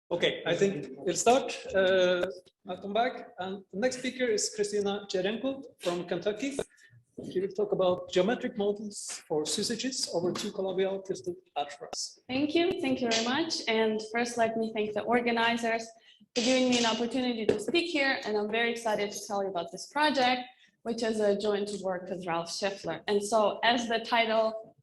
Okay, I think we'll start. Welcome back. And the next speaker is Khrystyna Serhiyenko from Kentucky. She will talk about geometric models for syzygies over two collabial-tilted algebras. Thank you very much. And first, let me thank the organizers for giving me an opportunity to speak here. And I'm very excited to tell you about this project, which is a joint work with Ralf Schiffler. And so, as the title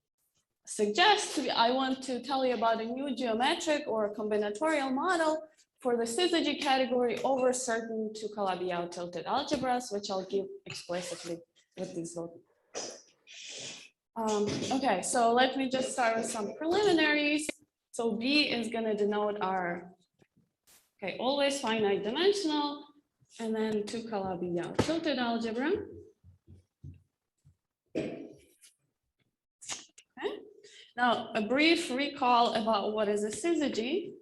suggests, I want to tell you about a new geometric or combinatorial model for the syzygy category over certain two collabial-tilted algebras, which I'll give explicitly with these little. Okay, so let me just start with some preliminaries. So B is going to denote our, okay, always finite dimensional, and then two collabial-tilted algebra. Okay. Now, a brief recall about what is a syzygy.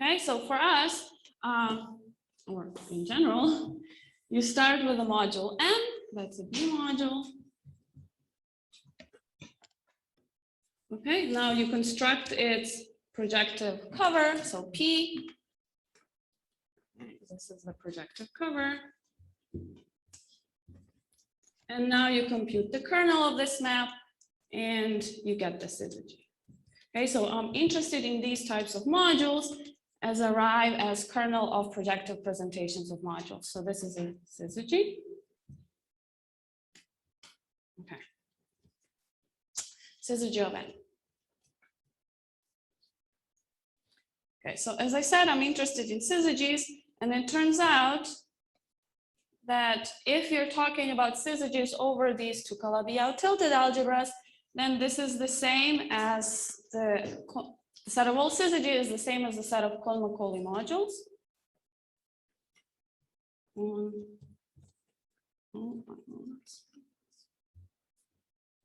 Okay, so for us, or in general, you start with a module M, that's a B module. Okay, now you construct its projective cover, so P. This is the projective cover. And now you compute the kernel of this map and you get the syzygy. Okay, so I'm interested in these types of modules as arrive as kernel of projective presentations of modules. So this is a syzygy. Okay. Syzygy of N. Okay, so as I said, I'm interested in syzygies, and it turns out that if you're talking about syzygies over these two collabial-tilted algebras, then this is the same as the set of all syzygy is the same as the set of Cohen-Macauley modules.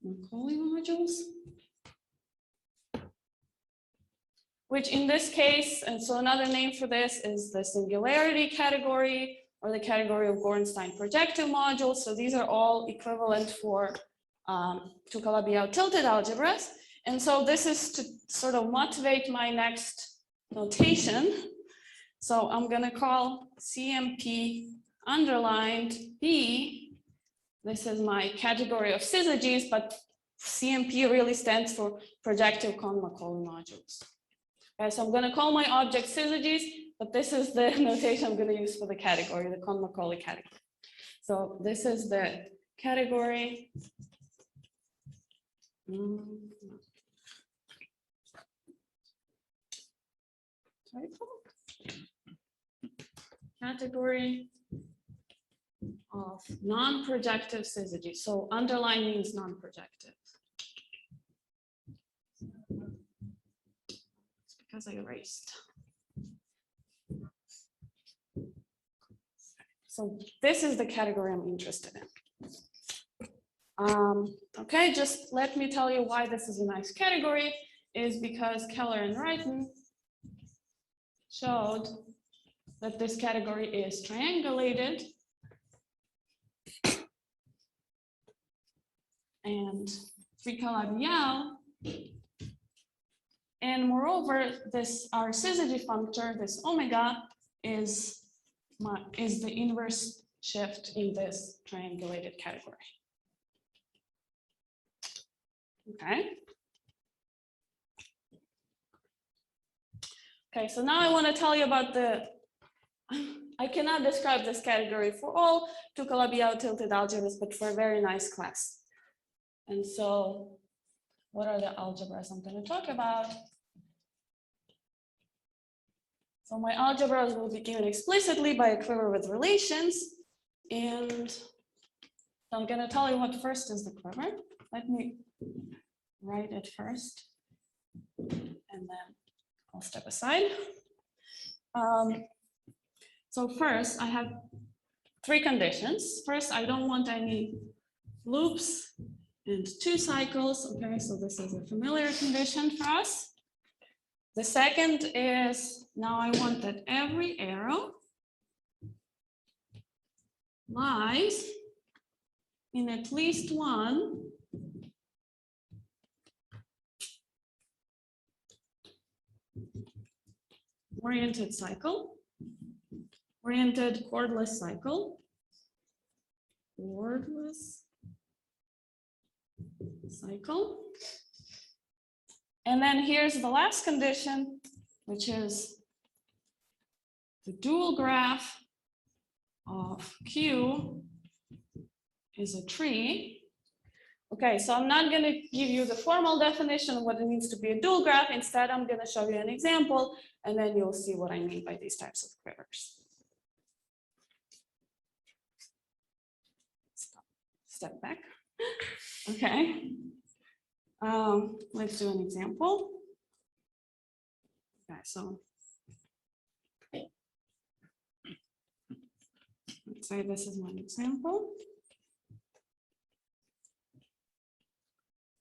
Macaulay modules, which in this case, and so another name for this is the singularity category or the category of Gorenstein projective modules. So these are all equivalent for two collabial-tilted algebras. And so this is to sort of motivate my next notation. So I'm going to call CMP underlined B. This is my category of syzygies, but CMP really stands for projective Cohen-Macauley modules. Okay, so I'm going to call my object syzygies, but this is the notation I'm going to use for the category, the Cohen-Macauley category. So this is the category. Category of non-projective syzygy. So underline means non-projective. It's because I erased. So this is the category I'm interested in. Okay, just let me tell you why this is a nice category is because Keller and Reiten showed that this category is triangulated and three collabial, and moreover, this our syzygy functor, this omega, is the inverse shift in this triangulated category. Okay. Okay, so now I want to tell you about I cannot describe this category for all two collabial-tilted algebras, but for a very nice class. And so what are the algebras I'm going to talk about? So my algebras will be given explicitly by a quiver with relations. And I'm going to tell you what first is the quiver. Let me write it first, and then I'll step aside. So first, I have three conditions. First, I don't want any loops and two cycles. Okay, so this is a familiar condition for us. The second is now I want that every arrow lies in at least one oriented cycle, oriented chordless cycle, chordless cycle. And then here's the last condition, which is the dual graph of Q is a tree. Okay, so I'm not going to give you the formal definition of what it means to be a dual graph. Instead, I'm going to show you an example, and then you'll see what I mean by these types of quivers. Step back. Okay. Let's do an example. Okay, so let's say this is one example.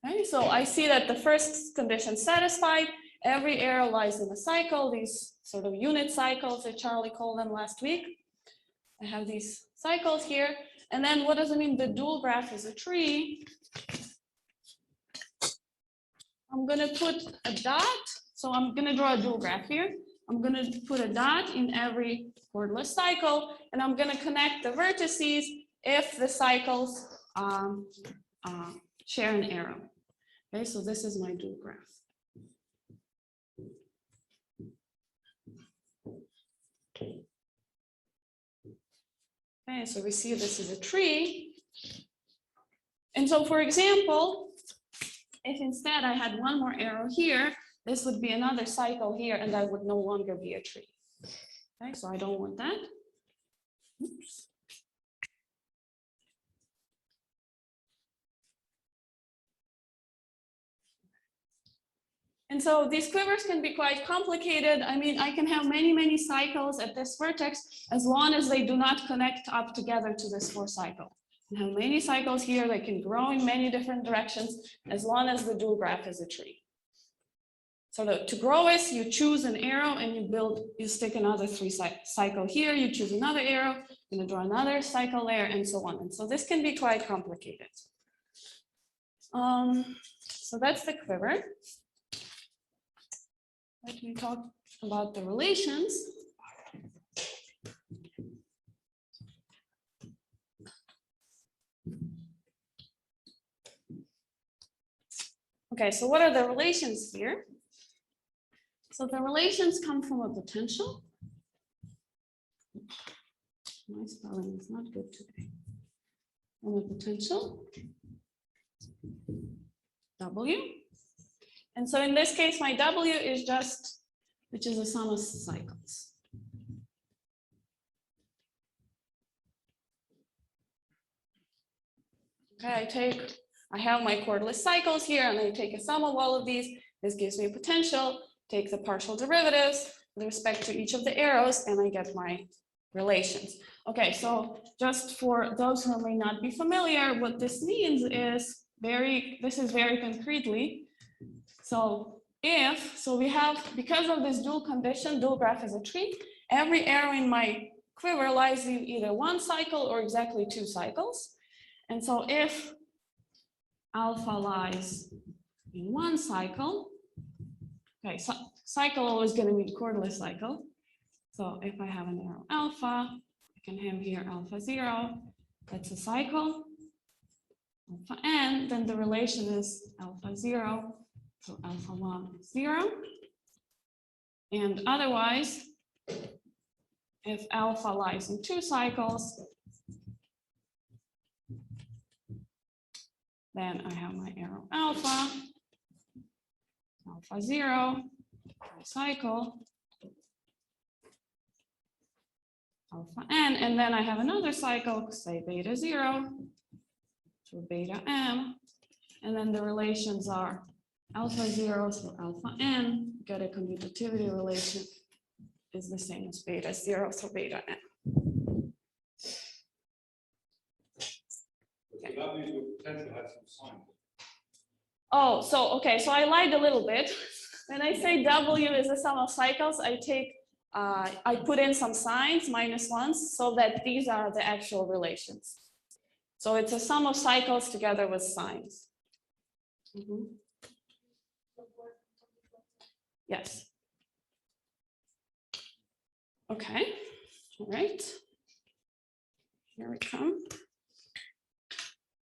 Okay, so I see that the first condition satisfied. Every arrow lies in a cycle, these sort of unit cycles that Charlie called them last week. I have these cycles here. And then what does it mean? The dual graph is a tree. I'm going to put a dot. So I'm going to draw a dual graph here. I'm going to put a dot in every chordless cycle, and I'm going to connect the vertices if the cycles share an arrow. Okay, so this is my dual graph. Okay, so we see this is a tree. And so, for example, if instead I had one more arrow here, this would be another cycle here, and that would no longer be a tree. Okay, so I don't want that. Oops. And so these quivers can be quite complicated. I mean, I can have many, many cycles at this vertex as long as they do not connect up together to this 4 cycle. I have many cycles here that can grow in many different directions as long as the dual graph is a tree. So to grow is you choose an arrow and you stick another 3 cycle here, you choose another arrow, you're gonna draw another cycle there, and so on. And so this can be quite complicated. So that's the quiver. Let me talk about the relations. Okay, so what are the relations here? So the relations come from a potential. My spelling is not good today. From a potential, W. And so in this case, my W is just, which is a sum of cycles. Okay, I have my chordless cycles here, and I take a sum of all of these. This gives me a potential. Take the partial derivatives with respect to each of the arrows, and I get my relations. Okay, so just for those who may not be familiar, what this means is this is very concretely. So we have, because of this dual condition, dual graph is a tree, every arrow in my quiver lies in either 1 cycle or exactly 2 cycles. And so if alpha lies in 1 cycle, okay, so cycle always going to mean chordless cycle. So if I have an arrow alpha, I can have here alpha 0, that's a cycle. Alpha n, then the relation is alpha 0. So alpha 1 is 0. And otherwise, if alpha lies in 2 cycles, then I have my arrow alpha, alpha 0, cycle, alpha n, and then I have another cycle, say beta 0 to beta m, and then the relations are alpha 0 to alpha n, get a commutativity relation is the same as beta 0 to beta n. Okay. That means your potential has some sign. Oh, so okay, so I lied a little bit. When I say W is the sum of cycles, I put in some signs, -1s, so that these are the actual relations. So it's a sum of cycles together with signs. Yes. Okay, all right. Here we come.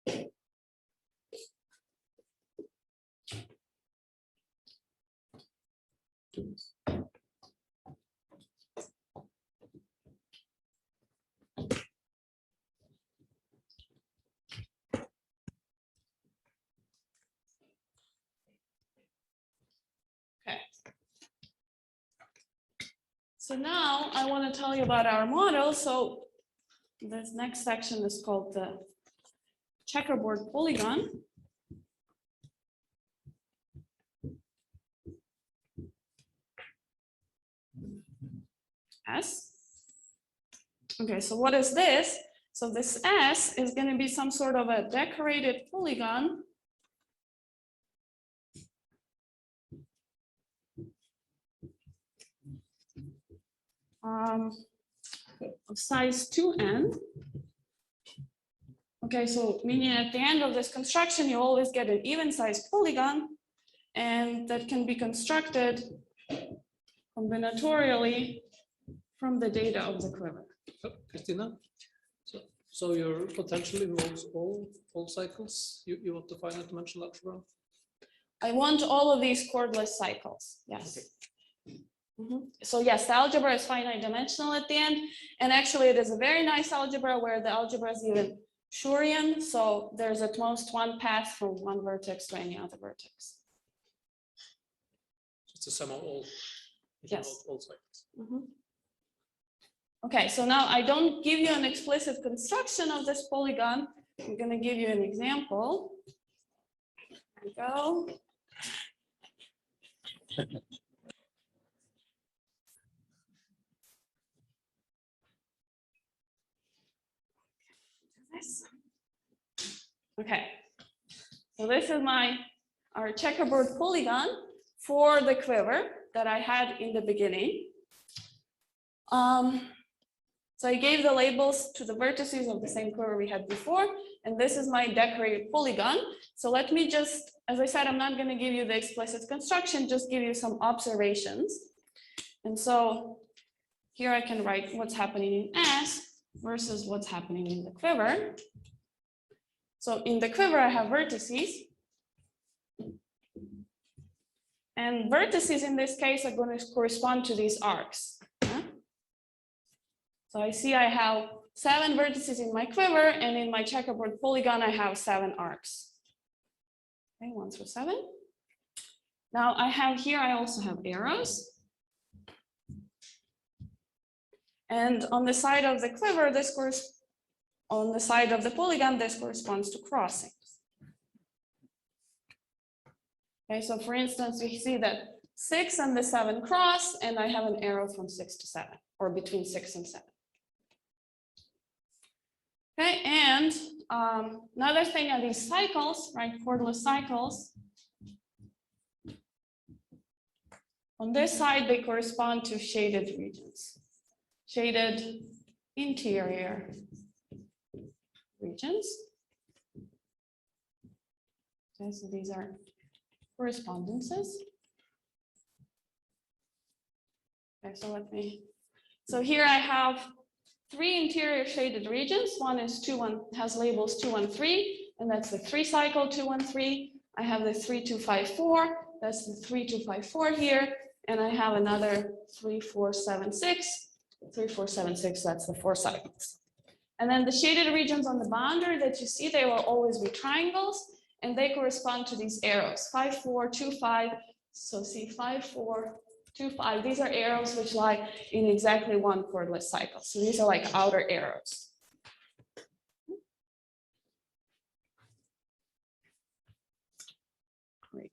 Okay. So now I want to tell you about our model. So this next section is called the checkerboard polygon. S. Okay, so what is this? So this S is going to be some sort of a decorated polygon of size 2n. Okay, so meaning at the end of this construction, you always get an even sized polygon, and that can be constructed combinatorially from the data of the quiver. Khrystyna, so your potential involves all cycles. You want the finite dimensional algebra? I want all of these chordless cycles. Yes. Okay. So yes, the algebra is finite dimensional at the end, and actually it is a very nice algebra where the algebra is even Schurian, so there's at most one path from one vertex to any other vertex. It's a sum of all. Yes. All cycles. Okay, so now I don't give you an explicit construction of this polygon. I'm going to give you an example. There we go. Okay, so this is our checkerboard polygon for the quiver that I had in the beginning. So I gave the labels to the vertices of the same quiver we had before, and this is my decorated polygon. So let me just, as I said, I'm not going to give you the explicit construction, just give you some observations. And so here I can write what's happening in S versus what's happening in the quiver. So in the quiver, I have vertices. And vertices in this case are going to correspond to these arcs. So I see I have 7 vertices in my quiver, and in my checkerboard polygon, I have 7 arcs. Okay, 1 through 7. Now I have here, I also have arrows. And on the side of the quiver, on the side of the polygon, this corresponds to crossings. Okay, so for instance, we see that 6 and the 7 cross, and I have an arrow from 6 to 7, or between 6 and 7. Okay, and another thing are these cycles, right, chordless cycles. On this side, they correspond to shaded regions, shaded interior regions. Okay, so these are correspondences. Okay, so here I have 3 interior shaded regions. One is has labels 2, 1, 3, and that's the 3 cycle 2, 1, 3. I have the 3, 2, 5, 4. That's the 3, 2, 5, 4 here, and I have another 3, 4, 7, 6. 3, 4, 7, 6. That's the 4 cycles. And then the shaded regions on the boundary that you see, they will always be triangles, and they correspond to these arrows 5, 4, 2, 5. So see 5, 4. 2, 5. These are arrows which lie in exactly one chordless cycle. So these are like outer arrows. Great.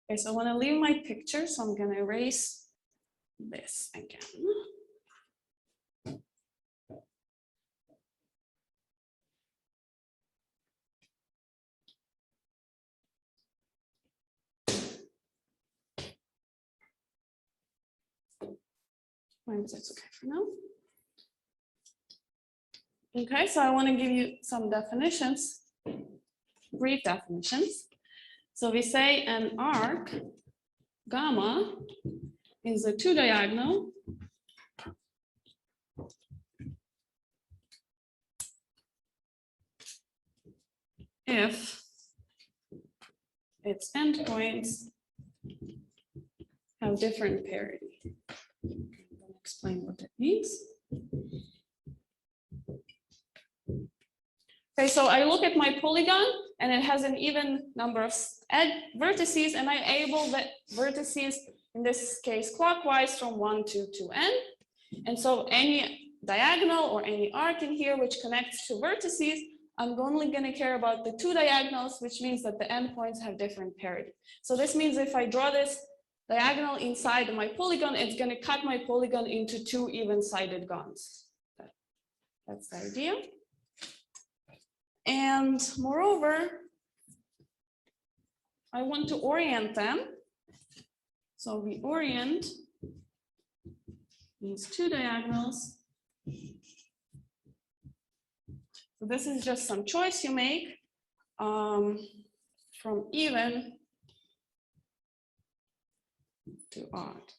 Okay, so I want to leave my picture, so I'm going to erase this again. Maybe that's okay for now. Okay, so I want to give you some definitions, brief definitions. So we say an arc gamma is a two-diagonal if its endpoints have different parity. I'm going to explain what that means. Okay, so I look at my polygon and it has an even number of vertices, and I able the vertices, in this case clockwise, from 1 to 2n. And so any diagonal or any arc in here which connects to vertices, I'm only going to care about the two diagonals, which means that the endpoints have different parity. So this means if I draw this diagonal inside my polygon, it's going to cut my polygon into two even-sided gons. That's the idea. And moreover, I want to orient them. So we orient these two diagonals. So this is just some choice you make from even to odd.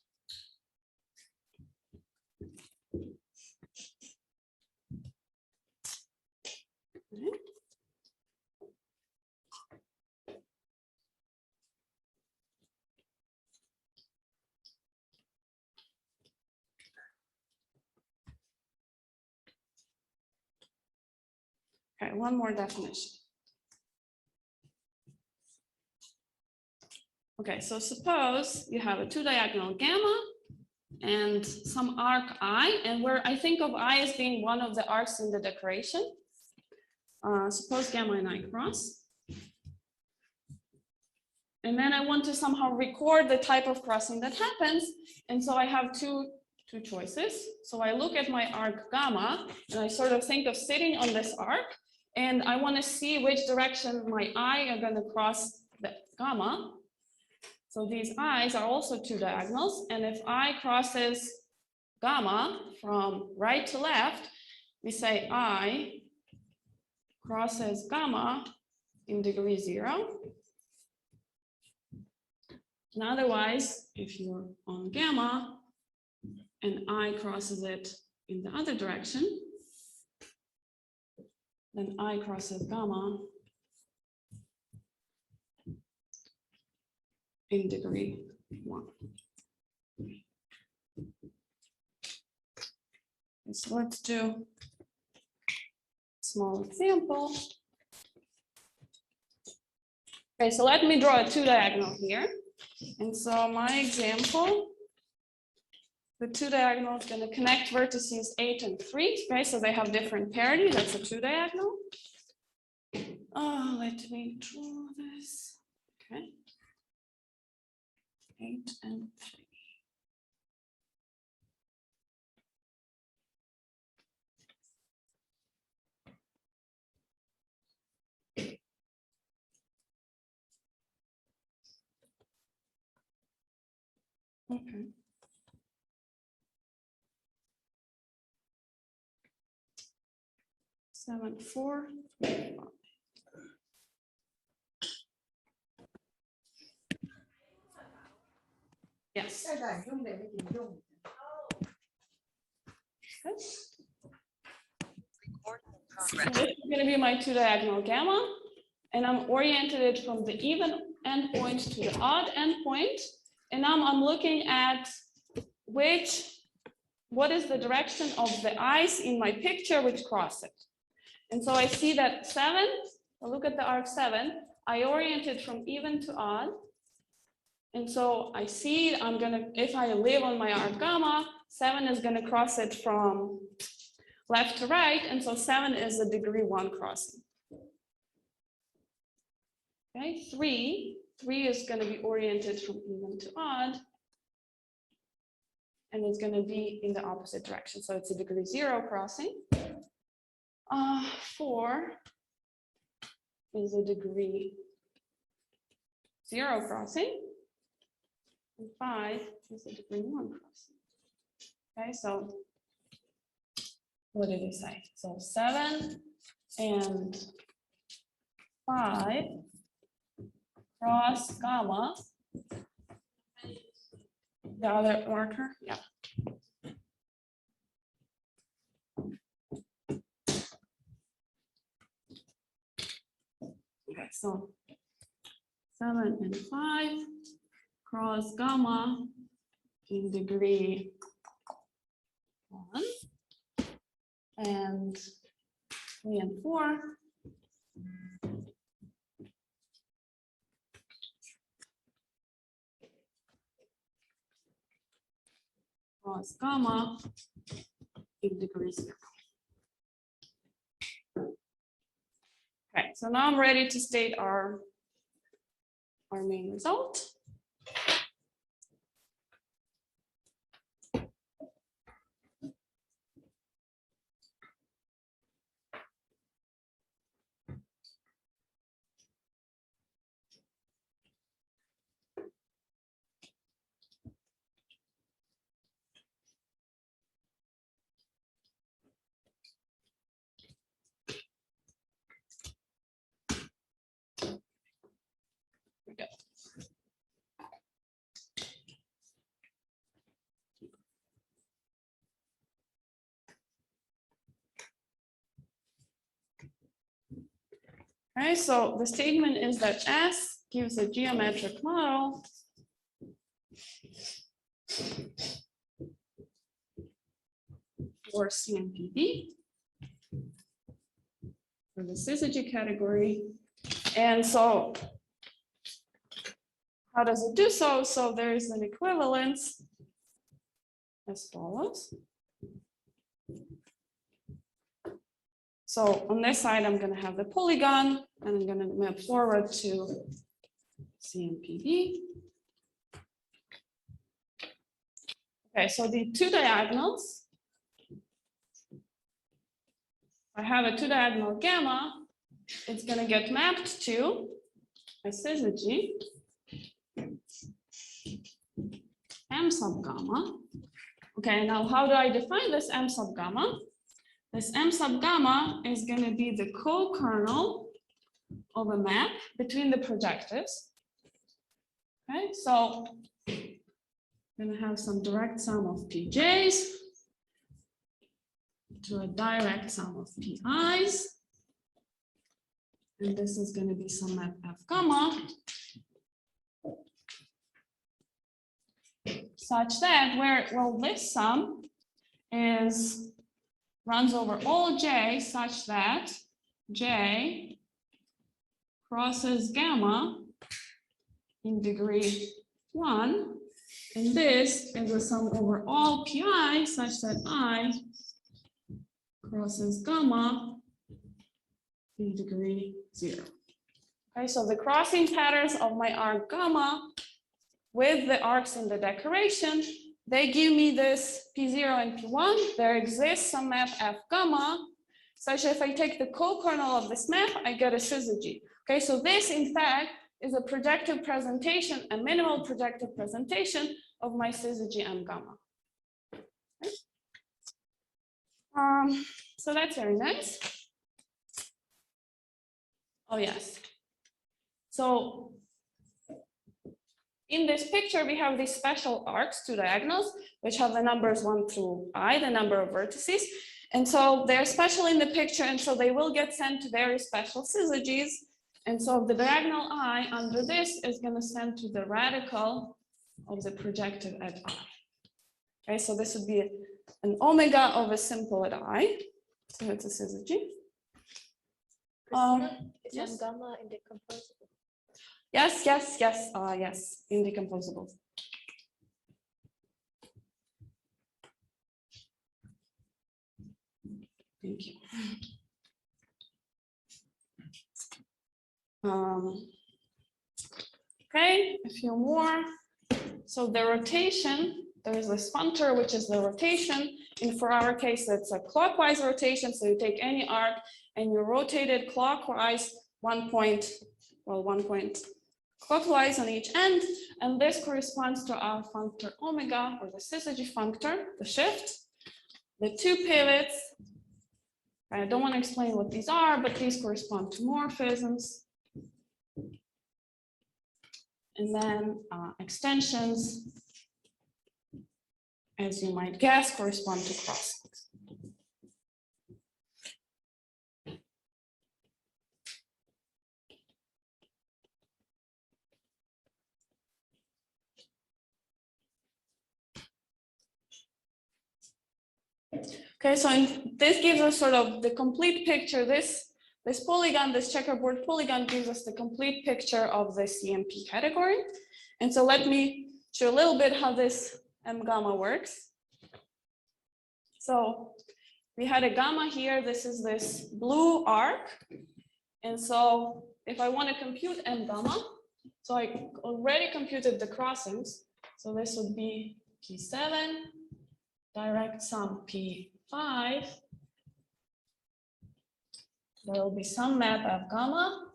Okay. Okay, one more definition. Okay, so suppose you have a two diagonal gamma and some arc I, and where I think of I as being one of the arcs in the decoration. Suppose gamma and I cross. And then I want to somehow record the type of crossing that happens. And so I have two choices. So I look at my arc gamma and I sort of think of sitting on this arc, and I want to see which direction my eye are going to cross the gamma. So these eyes are also two diagonals. And if I crosses gamma from right to left, we say I crosses gamma in degree 0. And otherwise, if you're on gamma and I crosses it in the other direction, then I crosses gamma in degree 1. Okay, so let's do a small example. Okay, so let me draw a two diagonal here. And so my example, the two diagonal is going to connect vertices 8 and 3. Okay, so they have different parity. That's a two diagonal. Let me draw this. Okay. 8 and 3. Okay. Seven, 4, 3, 5. Yes. Okay. So this is going to be my two diagonal gamma, and I'm oriented it from the even endpoint to the odd endpoint. And now I'm looking at what is the direction of the eyes in my picture which cross it. And so I see that 7, I look at the arc 7, I orient it from even to odd. And so I see if I live on my arc gamma, 7 is going to cross it from left to right. And so 7 is a degree 1 crossing. Okay, 3 is going to be oriented from even to odd. And it's going to be in the opposite direction. So it's a degree 0 crossing. 4 is a degree 0 crossing. And 5 is a degree 1 crossing. Okay, so what did we say? So 7 and 5 cross gamma. The other marker, yeah. Okay, so 7 and 5 cross gamma in degree 1 and 3 and 4 cross gamma in degree 0. Okay, so now I'm ready to state our main result. Okay, so the statement is that S gives a geometric model for CMPD for the syzygy category. And so how does it do so? So there is an equivalence as follows. So on this side, I'm going to have the polygon, and I'm going to map forward to CMPD. Okay, so the two diagonals, I have a two diagonal gamma, it's going to get mapped to a syzygy M sub gamma. Okay, now how do I define this M sub gamma? This M sub gamma is going to be the co-kernel of a map between the projectives. Okay, so I'm going to have some direct sum of pj's to a direct sum of pi's. And this is going to be some map f gamma such that this sum runs over all j such that j crosses gamma in degree 1, and this is a sum over all pi such that I crosses gamma in degree 0. Okay, so the crossing patterns of my arc gamma with the arcs in the decoration, they give me this P0 and P1. There exists some map F gamma, such that if I take the co-kernel of this map, I get a syzygy. Okay, so this in fact is a projective presentation, a minimal projective presentation of my syzygy M gamma. Okay. So that's very nice. Oh yes. So in this picture, we have these special arcs, two diagonals, which have the numbers 1 through I, the number of vertices. And so they're special in the picture, and so they will get sent to very special syzygies. And so the diagonal I under this is going to send to the radical of the projective at I. Okay, so this would be an omega of a simple at I. So it's a syzygy. Is M gamma indecomposable? Yes, yes, yes, yes, indecomposable. Thank you. Okay, a few more. So the rotation, there is this functor, which is the rotation. And for our case, it's a clockwise rotation. So you take any arc and you rotate it clockwise, 1 point clockwise on each end. And this corresponds to our functor omega, or the syzygy functor, the shift. The two pivots I don't want to explain what these are, but these correspond to morphisms. And then extensions, as you might guess, correspond to crossings. Okay, so this gives us sort of the complete picture. This polygon, this checkerboard polygon, gives us the complete picture of the CMP category. And so let me show a little bit how this M gamma works. So we had a gamma here. This is this blue arc. And so if I want to compute M gamma, so I already computed the crossings. So this would be P7, direct sum P5. There will be some map of gamma.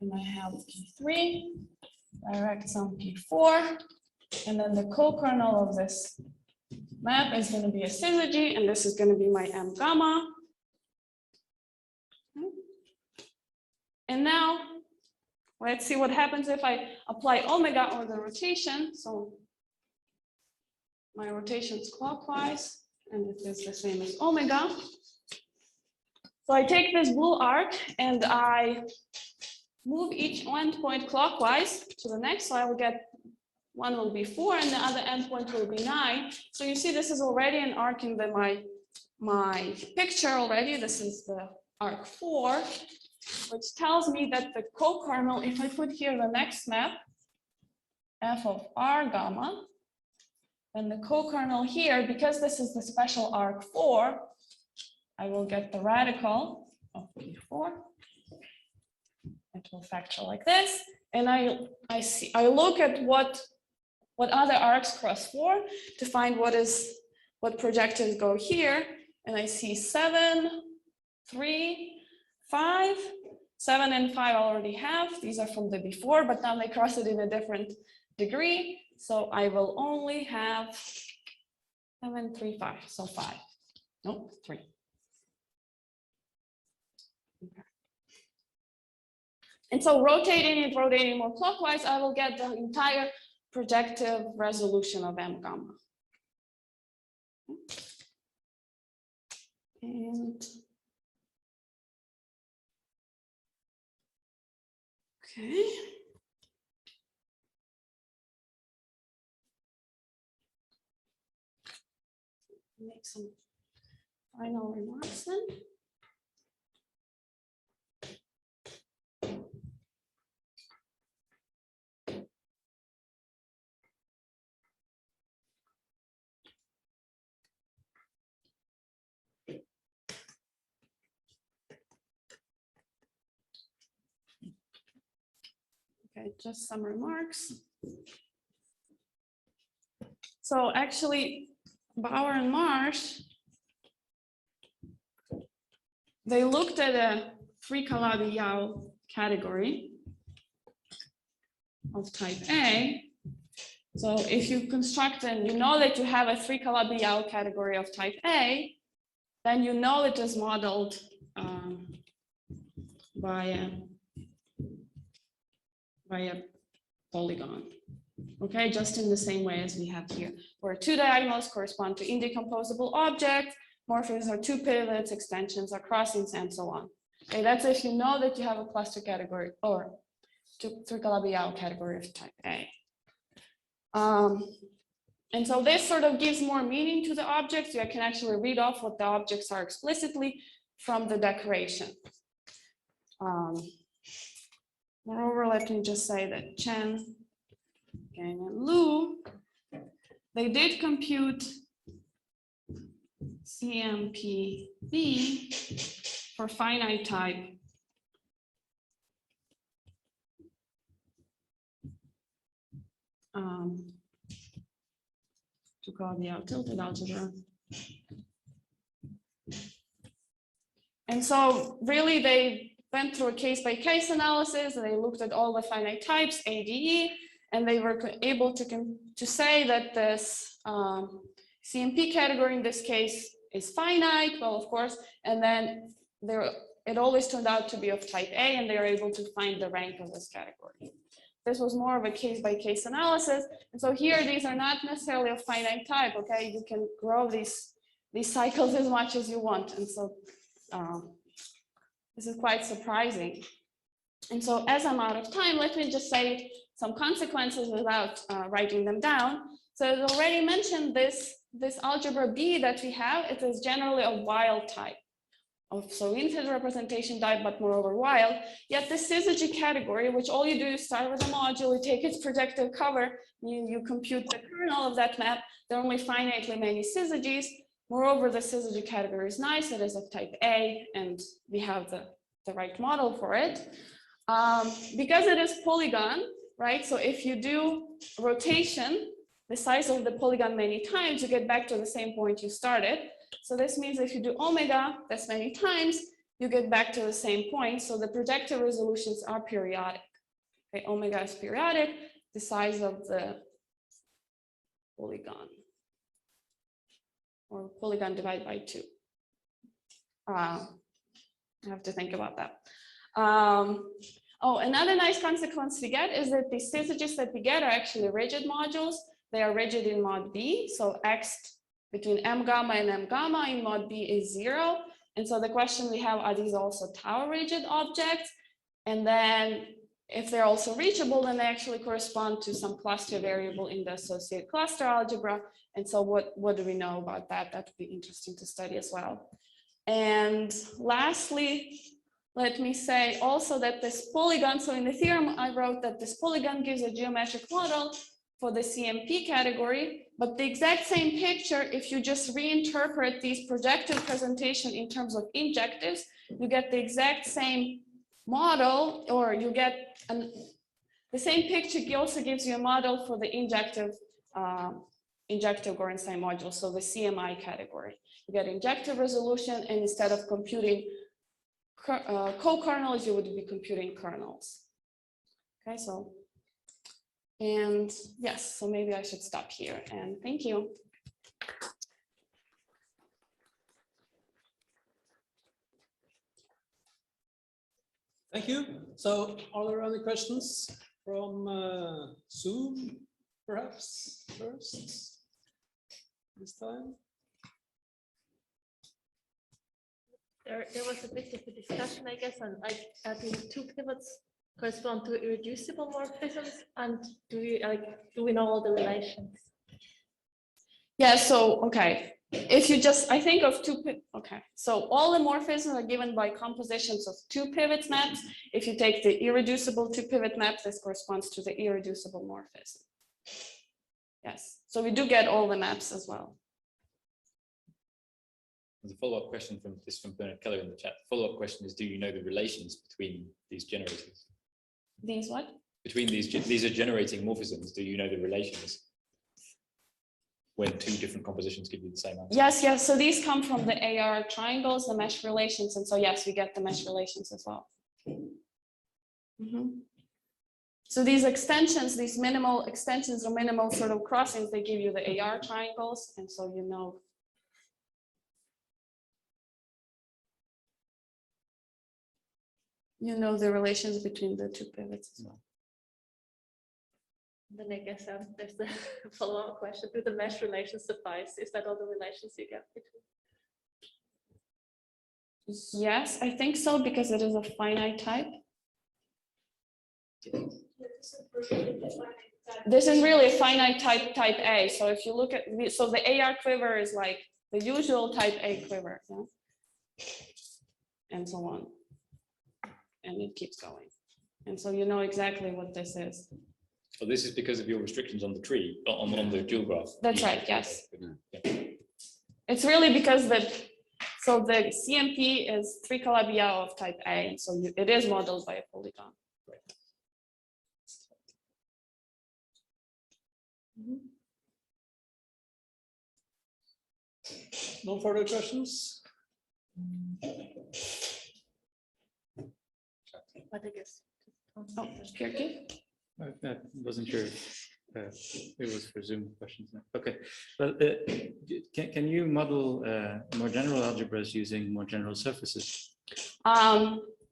And I have P3, direct sum P4. And then the co-kernel of this map is going to be a syzygy, and this is going to be my M gamma. And now let's see what happens if I apply omega or the rotation. So my rotation is clockwise, and it is the same as omega. So I take this blue arc and I move each endpoint clockwise to the next. So I will get one will be 4 and the other endpoint will be 9. So you see this is already an arc in my picture already. This is the arc 4, which tells me that the co-kernel, if I put here the next map, f of r gamma, then the co-kernel here, because this is the special arc 4, I will get the radical of P4. It will factor like this. And I look at what other arcs cross 4 to find what projections go here. And I see 7, 3, 5. 7 and 5 I already have. These are from the before, but now they cross it in a different degree. So I will only have 7, 3, 5. So 5. Nope, 3. Okay. And so rotating more clockwise, I will get the entire projective resolution of M gamma. And okay. Make some final remarks then. Okay, just some remarks. So actually, Bauer and Marsh, they looked at a 3-Calabi-Yau category of type A. So if you construct and you know that you have a 3-Calabi-Yau category of type A, then you know it is modeled by a polygon. Okay, just in the same way as we have here, where 2 diagonals correspond to indecomposable objects, morphisms are 2 pivots, extensions are crossings, and so on. Okay, that's if you know that you have a cluster category or 3-Calabi-Yau category of type A. And so this sort of gives more meaning to the objects. You can actually read off what the objects are explicitly from the decoration. Moreover, let me just say that Chen, Gang, and Lu, they did compute CMPB for finite type to call the tilted algebra. And so really they went through a case-by-case analysis, and they looked at all the finite types, ADE, and they were able to say that this CMP category in this case is finite, well, of course, and then it always turned out to be of type A, and they are able to find the rank of this category. This was more of a case-by-case analysis, and so here these are not necessarily of finite type. Okay, you can grow these cycles as much as you want, and so this is quite surprising. And so, as I'm out of time, let me just say some consequences without writing them down. So, as already mentioned, this algebra B that we have, it is generally a wild type. So infinite representation type, but moreover wild. Yet the syzygy category, which all you do is start with a module, you take its projective cover, you compute the kernel of that map. There are only finitely many syzygies. Moreover, the syzygy category is nice. It is of type A, and we have the right model for it. Because it is polygon, right? So if you do rotation, the size of the polygon many times, you get back to the same point you started. So this means if you do omega this many times, you get back to the same point. So the projective resolutions are periodic. Okay, omega is periodic, the size of the polygon, or polygon divided by 2. I have to think about that. Oh, another nice consequence we get is that the syzygies that we get are actually rigid modules. They are rigid in mod B, so X between M gamma and M gamma in mod B is 0. And so the question we have, are these also tau rigid objects? And then if they're also reachable, then they actually correspond to some cluster variable in the associated cluster algebra. And so what do we know about that? That would be interesting to study as well. And lastly, let me say also that this polygon, so in the theorem I wrote that this polygon gives a geometric model for the CMP category, but the exact same picture, if you just reinterpret these projective presentation in terms of injectives, you get the exact same model, or you get the same picture also gives you a model for the injective Gorenstein module, so the CMI category. You get injective resolution, and instead of computing co-kernels, you would be computing kernels. Okay, so. And yes, so maybe I should stop here, and thank you. Thank you. So are there any questions from Zoom, perhaps, first, this time? There was a bit of a discussion, I guess, on the 2 pivots correspond to irreducible morphisms, and do we know all the relations? Yeah, so okay, if you just, I think of okay, so all the morphisms are given by compositions of 2 pivot maps. If you take the irreducible 2 pivot map, this corresponds to the irreducible morphism. Yes, so we do get all the maps as well. There's a follow-up question from Bernard Keller in the chat. The follow-up question is, do you know the relations between these generators? These what? Between these are generating morphisms. Do you know the relations when 2 different compositions give you the same answer? Yes, yes. So these come from the AR triangles, the mesh relations, and so yes, we get the mesh relations as well. So these extensions, these minimal extensions or minimal sort of crossings, they give you the AR triangles, and so you know. You know the relations between the 2 pivots as well. Then I guess there's the follow-up question: do the mesh relations suffice? Is that all the relations you get between? Yes, I think so, because it is a finite type. This is really a finite type A. So if you look at, so the AR quiver is like the usual type A quiver, yeah? And so on. And it keeps going. And so you know exactly what this is. So this is because of your restrictions on the tree, on the dual graph. That's right, yes. Yeah. It's really because so the CMP is 3 Calabi-Yau of type A, and so it is modeled by a polygon. Right. No further questions? But I guess. Oh, Kirky? I wasn't sure. It was for Zoom questions. Now. Okay, well, can you model more general algebras using more general surfaces?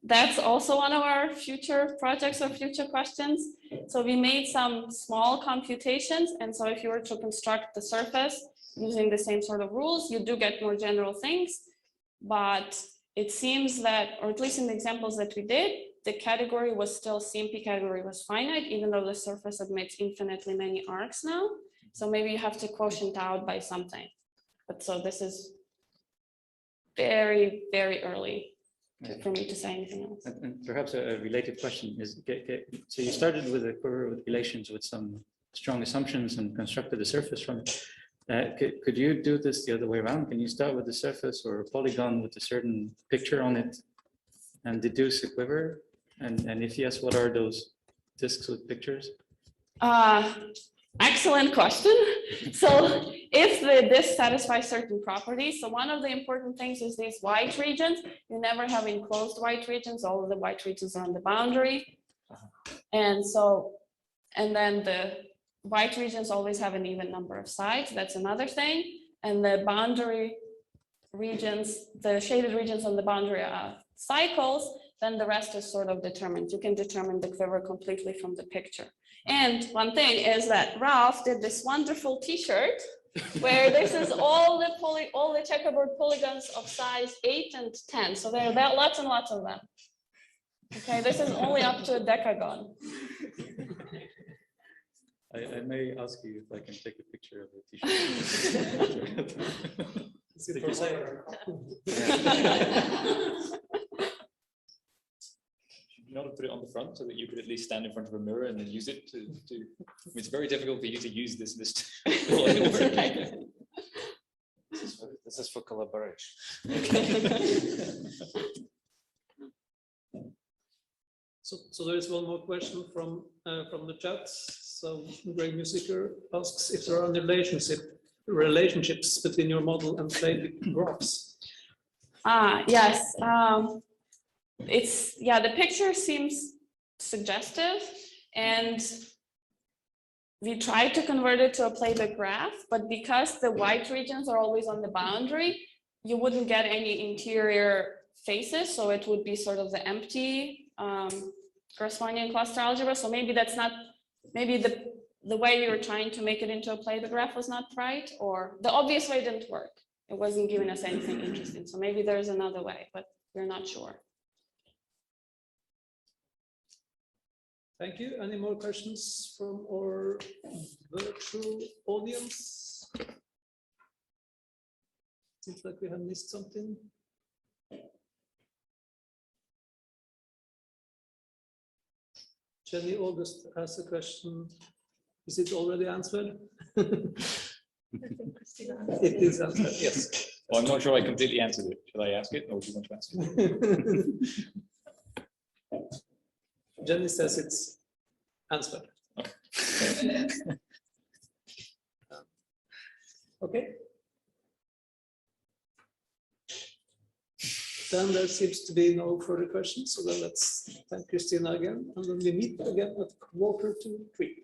That's also one of our future projects or future questions. So we made some small computations. And so if you were to construct the surface using the same sort of rules, you do get more general things. But it seems that, or at least in the examples that we did, the category was still, CMP category was finite, even though the surface admits infinitely many arcs now. So maybe you have to quotient out by something. But so this is very, very early for me to say anything else. And perhaps a related question is, so you started with a quiver with relations with some strong assumptions and constructed a surface from it. Could you do this the other way around? Can you start with a surface or a polygon with a certain picture on it and deduce a quiver? And if yes, what are those disks with pictures? Excellent question. So if the disk satisfies certain properties, so one of the important things is these white regions. You never have enclosed white regions. All of the white regions are on the boundary. And so, and then the white regions always have an even number of sides. That's another thing. And the boundary regions, the shaded regions on the boundary are cycles, then the rest is sort of determined. You can determine the quiver completely from the picture. And one thing is that Ralf did this wonderful T-shirt where this is all the checkerboard polygons of size 8 and 10. So there are lots and lots of them. Okay, this is only up to a decagon. I may ask you if I can take a picture of the T-shirt. Is it for sale? Not have put it on the front so that you could at least stand in front of a mirror and then use it to it's very difficult for you to use this list. This is for collaboration. So there is one more question from the chat. So Greg Musiker asks if there are any relationships between your model and played graphs. Yes. The picture seems suggestive, and we tried to convert it to a playback graph, but because the white regions are always on the boundary, you wouldn't get any interior faces, so it would be sort of the empty corresponding cluster algebra. So maybe that's not, maybe the way we were trying to make it into a playback graph was not right, or the obvious way didn't work. It wasn't giving us anything interesting. So maybe there's another way, but we're not sure. Thank you. Any more questions from our virtual audience? Seems like we have missed something. Jenny August asked a question. Is it already answered? It is answered, yes. Well, I'm not sure I completely answered it. Should I ask it, or do you want to answer it? Jenny says it's answered. Okay. Okay. Then there seems to be no further questions. So then let's thank Khrystyna again, and then we meet again at 2:45.